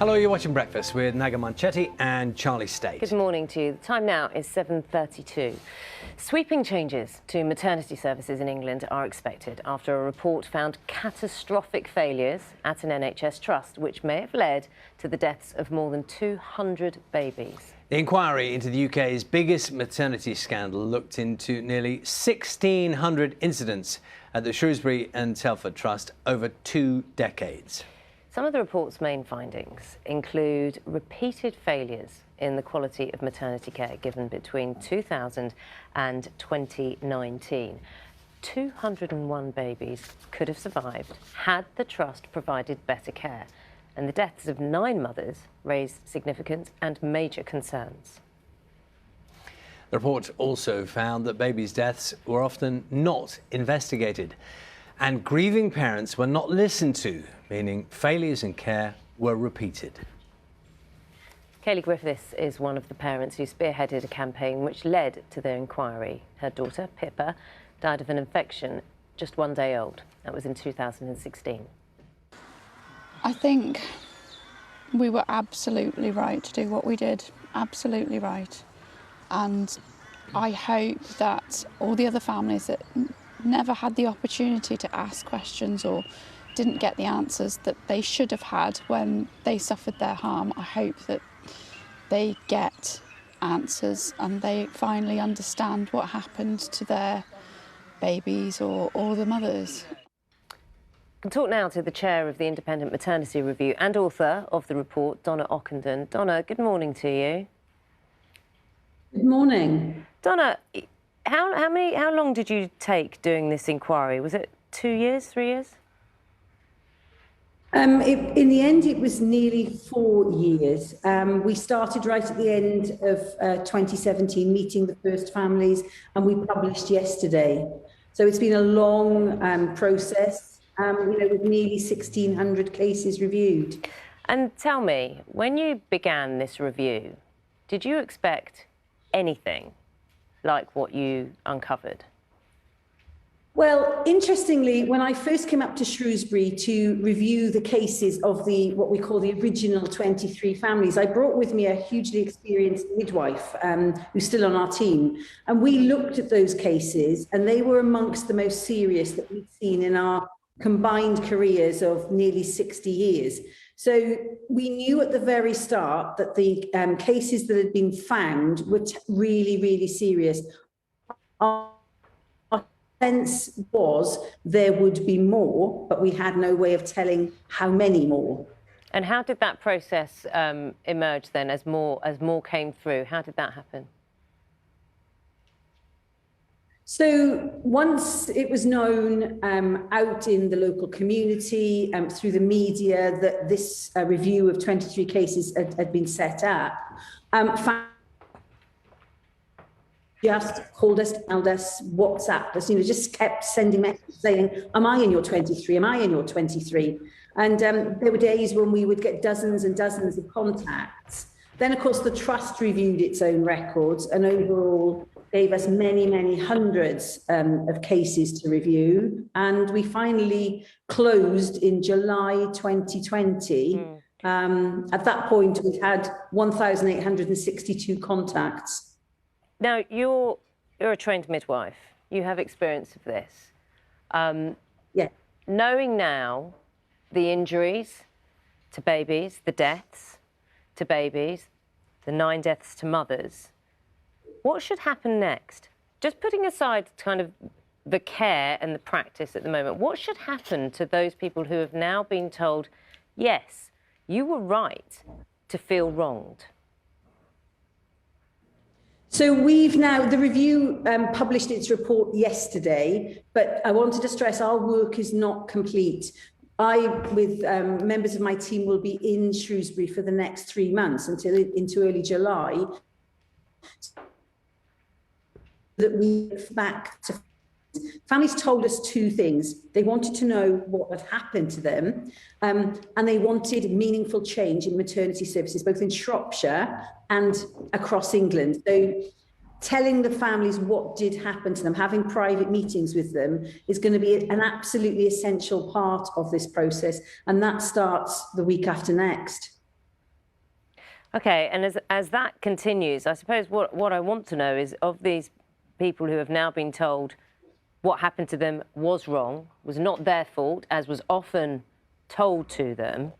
Hello, you're watching Breakfast with Maternity and Charlie State. Good morning to you. The time now is 7:32. Sweeping changes to maternity services in England are expected after a report found catastrophic failures at an NHS trust, which may have led to the deaths of more than 200 babies. The inquiry into the UK's biggest maternity scandal looked into nearly 1,600 incidents at the Shrewsbury and Telford Trust over 2 decades. Some of the report's main findings include repeated failures in the quality of maternity care given between 2000 and 2019. 201 babies could have survived had the trust provided better care, and the deaths of 9 mothers raised significant and major concerns. The report also found that babies' deaths were often not investigated, and grieving parents were not listened to, meaning failures in care were repeated. Kaylee Griffiths is one of the parents who spearheaded a campaign which led to their inquiry. Her daughter, Pippa, died of an infection just 1 day old. That was in 2016. I think we were absolutely right to do what we did, absolutely right. And I hope that all the other families that never had the opportunity to ask questions or didn't get the answers that they should have had when they suffered their harm, I hope that they get answers and they finally understand what happened to their babies or the mothers. We'll talk now to the chair of the Independent Maternity Review and author of the report, Donna Ockenden. Donna, good morning to you. Good morning. Donna, how long did you take doing this inquiry? Was it 2 years, 3 years? In the end, it was nearly 4 years. We started right at the end of 2017, meeting the first families, and we published yesterday. So it's been a long process, with nearly 1,600 cases reviewed. And tell me, when you began this review, did you expect anything like what you uncovered? Well, interestingly, when I first came up to Shrewsbury to review the cases of what we call the original 23 families, I brought with me a hugely experienced midwife who's still on our team. And we looked at those cases and they were amongst the most serious that we'd seen in our combined careers of nearly 60 years. So we knew at the very start that the cases that had been found were really, really serious. Our sense was there would be more, but we had no way of telling how many more. And how did that process emerge then as more came through? How did that happen? So once it was known out in the local community, through the media, that this review of 23 cases had been set up, just called us, emailed us, WhatsApped us, just kept sending messages saying, am I in your 23? Am I in your 23? And there were days when we would get dozens and dozens of contacts. Then, of course, the trust reviewed its own records and overall gave us many, many hundreds of cases to review. And we finally closed in July 2020. At that point, we had 1,862 contacts. Now, you're a trained midwife. You have experience of this. Yeah. Knowing now the injuries to babies, the deaths to babies, the 9 deaths to mothers, what should happen next? Just putting aside kind of the care and the practice at the moment, what should happen to those people who have now been told, yes, you were right to feel wronged? So the review published its report yesterday, but I wanted to stress our work is not complete. I, with members of my team, will be in Shrewsbury for the next 3 months into early July. That we look back to families told us 2 things. They wanted to know what had happened to them, and they wanted meaningful change in maternity services, both in Shropshire and across England. So telling the families what did happen to them, having private meetings with them, is going to be an absolutely essential part of this process, and that starts the week after next. Okay, and as that continues, I suppose what I want to know is, of these people who have now been told what happened to them was wrong, was not their fault, as was often told to them,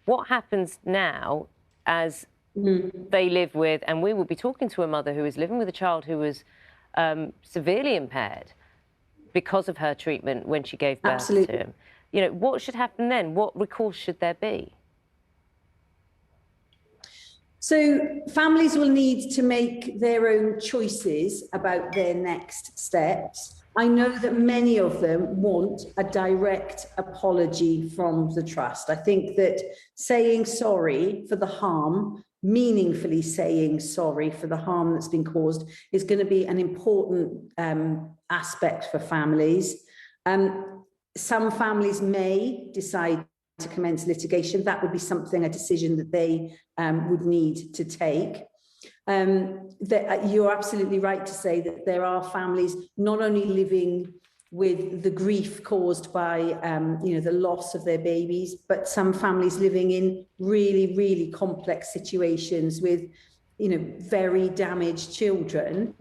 what happens now as they live with, and we will be talking to a mother who is living with a child who was severely impaired because of her treatment when she gave birth to him. You know, what should happen then? What recourse should there be? So families will need to make their own choices about their next steps. I know that many of them want a direct apology from the trust. I think that saying sorry for the harm, meaningfully saying sorry for the harm that's been caused, is going to be an important aspect for families. Some families may decide to commence litigation. That would be a decision that they would need to take. You're absolutely right to say that there are families not only living with the grief caused by the loss of their babies, but some families living in really, really complex situations with very damaged children.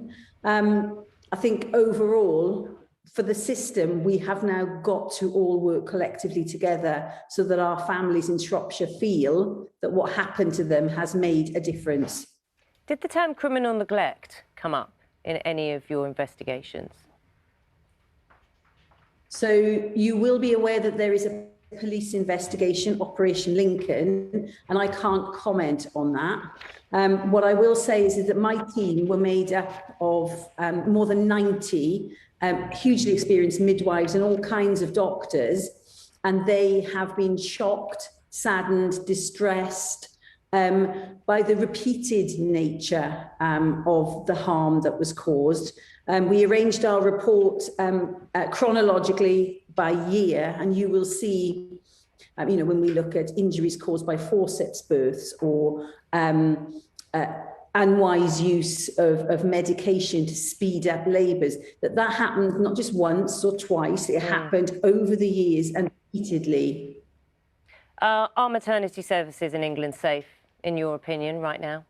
I think overall, for the system, we have now got to all work collectively together so that our families in Shropshire feel that what happened to them has made a difference. Did the term criminal neglect come up in any of your investigations? So you will be aware that there is a police investigation, Operation Lincoln, and I can't comment on that. What I will say is that my team were made up of more than 90 hugely experienced midwives and all kinds of doctors, and they have been shocked, saddened, distressed by the repeated nature of the harm that was caused. We arranged our report chronologically by year, and you will see, when we look at injuries caused by forceps births or unwise use of medication to speed up labours, that happened not just once or twice, it happened over the years and repeatedly. Are maternity services in England safe, in your opinion, right now?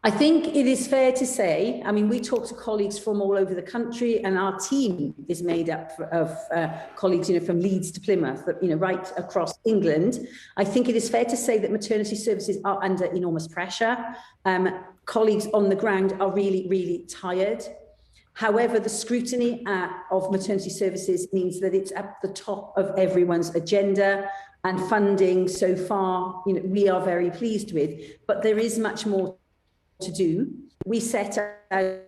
I think it is fair to say, we talk to colleagues from all over the country, and our team is made up of colleagues, from Leeds to Plymouth, right across England. I think it is fair to say that maternity services are under enormous pressure. Colleagues on the ground are really, really tired. However, the scrutiny of maternity services means that it's at the top of everyone's agenda, and funding so far, we are very pleased with, but there is much more to do. We set out,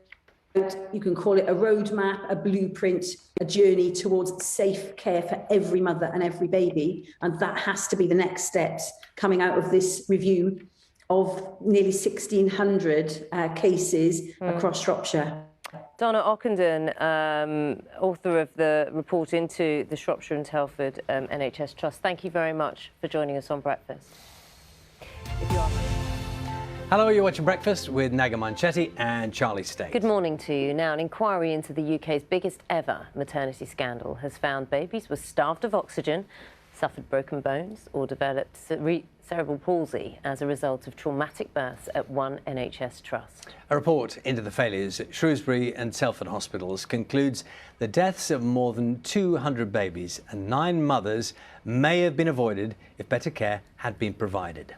you can call it a roadmap, a blueprint, a journey towards safe care for every mother and every baby, and that has to be the next steps coming out of this review of nearly 1,600 cases across Shropshire. Donna Ockenden, author of the report into the Shropshire and Telford NHS Trust, thank you very much for joining us on Breakfast. Hello, you're watching Breakfast with Naga Manchetti and Charlie State. Good morning to you. Now, an inquiry into the UK's biggest ever maternity scandal has found babies were starved of oxygen, suffered broken bones or developed cerebral palsy as a result of traumatic births at one NHS trust. A report into the failures at Shrewsbury and Telford hospitals concludes the deaths of more than 200 babies and 9 mothers may have been avoided if better care had been provided.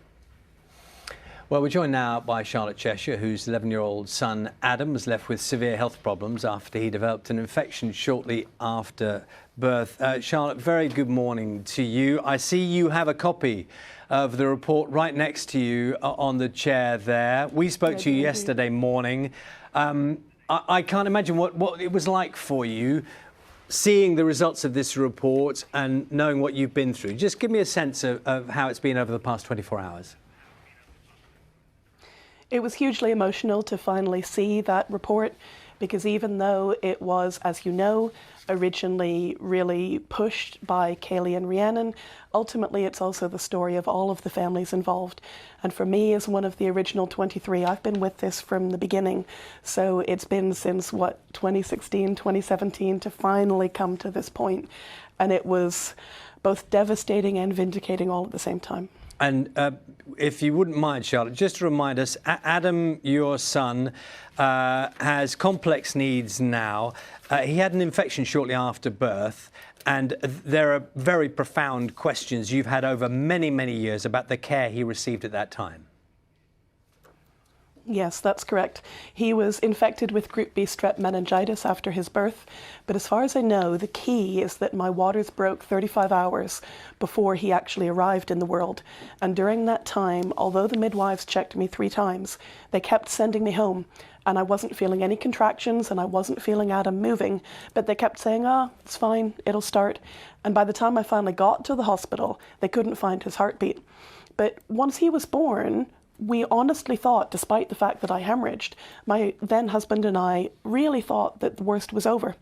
Well, we're joined now by Charlotte Cheshire, whose 11-year-old son Adam was left with severe health problems after he developed an infection shortly after birth. Charlotte, very good morning to you. I see you have a copy of the report right next to you on the chair there. We spoke to you yesterday morning. I can't imagine what it was like for you seeing the results of this report and knowing what you've been through. Just give me a sense of how it's been over the past 24 hours. It was hugely emotional to finally see that report, because even though it was, as you know, originally really pushed by Kaylee and Rhiannon, ultimately it's also the story of all of the families involved. And for me, as one of the original 23, I've been with this from the beginning. So it's been since, 2016, 2017 to finally come to this point. And it was both devastating and vindicating all at the same time. And if you wouldn't mind, Charlotte, just to remind us, Adam, your son, has complex needs now. He had an infection shortly after birth, and there are very profound questions you've had over many, many years about the care he received at that time. Yes, that's correct. He was infected with Group B strep meningitis after his birth, but as far as I know, the key is that my waters broke 35 hours before he actually arrived in the world. And during that time, although the midwives checked me 3 times, they kept sending me home. And I wasn't feeling any contractions and I wasn't feeling Adam moving, but they kept saying, it's fine, it'll start. And by the time I finally got to the hospital, they couldn't find his heartbeat. But once he was born, we honestly thought, despite the fact that I hemorrhaged, my then husband and I really thought that the worst was over,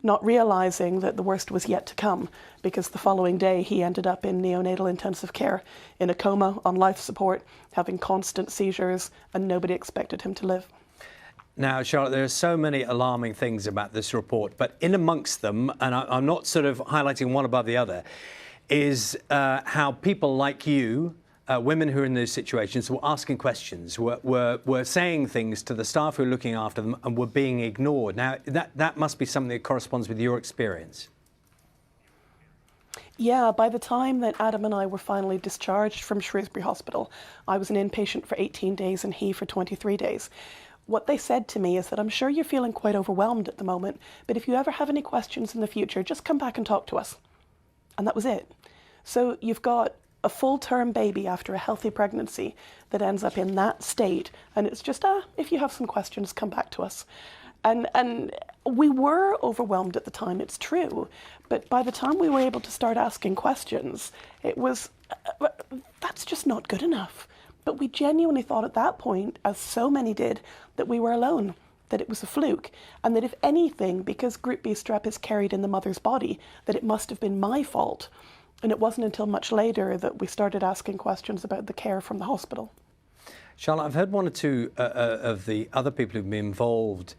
not realizing that the worst was yet to come, because the following day he ended up in neonatal intensive care, in a coma, on life support, having constant seizures, and nobody expected him to live. Now, Charlotte, there are so many alarming things about this report, but in amongst them, and I'm not sort of highlighting one above the other, is how people like you, women who are in those situations, were asking questions, were saying things to the staff who are looking after them and were being ignored. Now, that must be something that corresponds with your experience. Yeah, by the time that Adam and I were finally discharged from Shrewsbury Hospital, I was an inpatient for 18 days and he for 23 days. What they said to me is that I'm sure you're feeling quite overwhelmed at the moment, but if you ever have any questions in the future, just come back and talk to us. And that was it. So you've got a full-term baby after a healthy pregnancy that ends up in that state, and it's just, if you have some questions, come back to us. And we were overwhelmed at the time, it's true, but by the time we were able to start asking questions, it was, that's just not good enough. But we genuinely thought at that point, as so many did, that we were alone, that it was a fluke, and that if anything, because Group B strep is carried in the mother's body, that it must have been my fault. And it wasn't until much later that we started asking questions about the care from the hospital. Charlotte, I've heard one or two of the other people who've been involved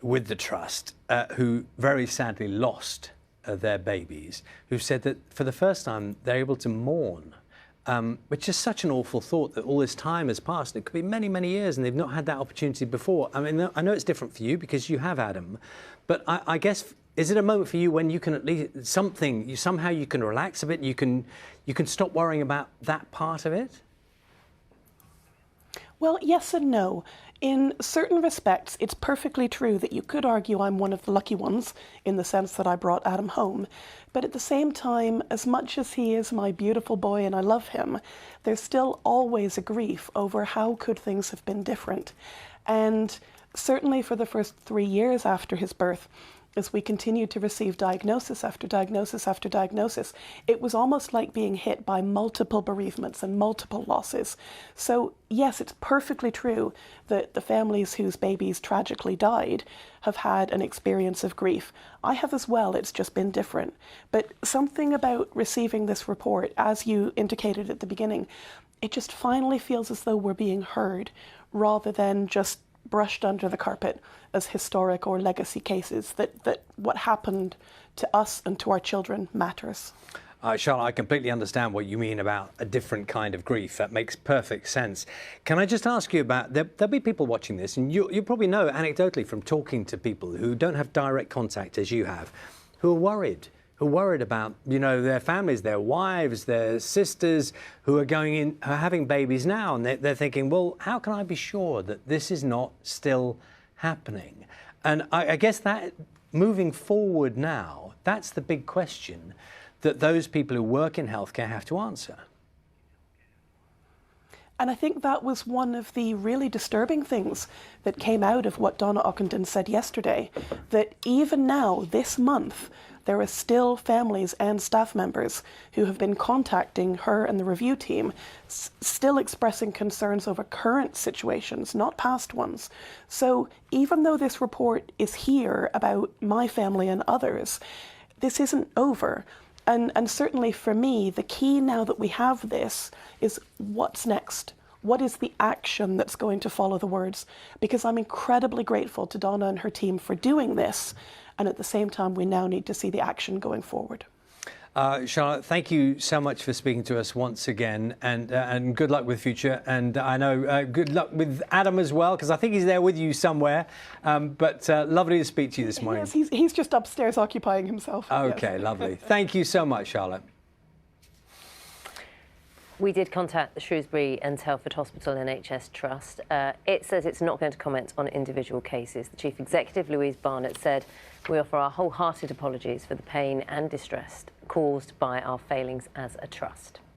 with the trust who very sadly lost their babies, who've said that for the first time they're able to mourn. Which is such an awful thought that all this time has passed. It could be many, many years and they've not had that opportunity before. I mean, I know it's different for you because you have Adam, but I guess, is it a moment for you when you can at least somehow you can relax a bit, you can stop worrying about that part of it? Well, yes and no. In certain respects, it's perfectly true that you could argue I'm one of the lucky ones in the sense that I brought Adam home. But at the same time, as much as he is my beautiful boy and I love him, there's still always a grief over how could things have been different. And certainly for the first 3 years after his birth, as we continued to receive diagnosis after diagnosis after diagnosis, it was almost like being hit by multiple bereavements and multiple losses. So yes, it's perfectly true that the families whose babies tragically died have had an experience of grief. I have as well, it's just been different. But something about receiving this report, as you indicated at the beginning, it just finally feels as though we're being heard rather than just brushed under the carpet as historic or legacy cases, that what happened to us and to our children matters. Charlotte, I completely understand what you mean about a different kind of grief. That makes perfect sense. Can I just ask you about, there'll be people watching this, and you probably know anecdotally from talking to people who don't have direct contact as you have, who are worried about, their families, their wives, their sisters who are going in, are having babies now, and they're thinking, well, how can I be sure that this is not still happening? And I guess that moving forward now, that's the big question that those people who work in healthcare have to answer. And I think that was one of the really disturbing things that came out of what Donna Ockenden said yesterday, that even now, this month, there are still families and staff members who have been contacting her and the review team, still expressing concerns over current situations, not past ones. So even though this report is here about my family and others, this isn't over. And certainly for me, the key now that we have this is what's next? What is the action that's going to follow the words? Because I'm incredibly grateful to Donna and her team for doing this. And at the same time, we now need to see the action going forward. Charlotte, thank you so much for speaking to us once again, and good luck with future. And I know good luck with Adam as well, because I think he's there with you somewhere. But lovely to speak to you this morning. Yes, he's just upstairs occupying himself. Okay, yes. Lovely. Thank you so much, Charlotte. We did contact the Shrewsbury and Telford Hospital NHS Trust. It says it's not going to comment on individual cases. The Chief Executive, Louise Barnett, said, "We offer our wholehearted apologies for the pain and distress caused by our failings as a trust."